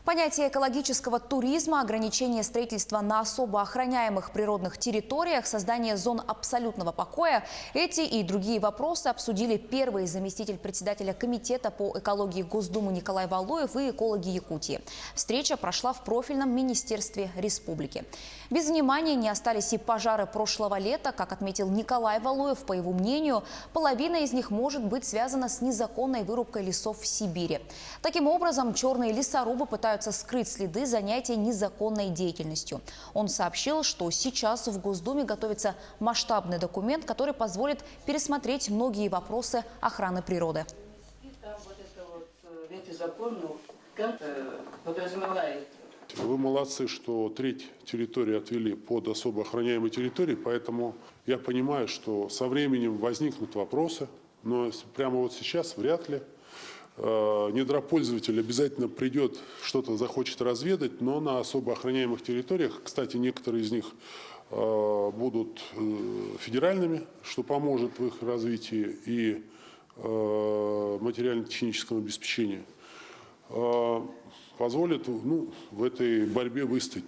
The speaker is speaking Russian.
Понятие экологического туризма, ограничение строительства на особо охраняемых природных территориях, создание зон абсолютного покоя – эти и другие вопросы обсудили первый заместитель председателя Комитета по экологии Госдумы Николай Валуев и экологи Якутии. Встреча прошла в профильном министерстве республики. Без внимания не остались и пожары прошлого лета. Как отметил Николай Валуев, по его мнению, половина из них может быть связана с незаконной вырубкой лесов в Сибири. Таким образом, черные лесорубы пытаются скрыть следы занятия незаконной деятельностью. Он сообщил, что сейчас в Госдуме готовится масштабный документ, который позволит пересмотреть многие вопросы охраны природы. Вы молодцы, что треть территории отвели под особо охраняемые территории, поэтому я понимаю, что со временем возникнут вопросы, но прямо вот сейчас вряд ли. Недропользователь обязательно придет, что-то захочет разведать, но на особо охраняемых территориях, кстати, некоторые из них будут федеральными, что поможет в их развитии и материально-техническому обеспечению, позволит в этой борьбе выстоять.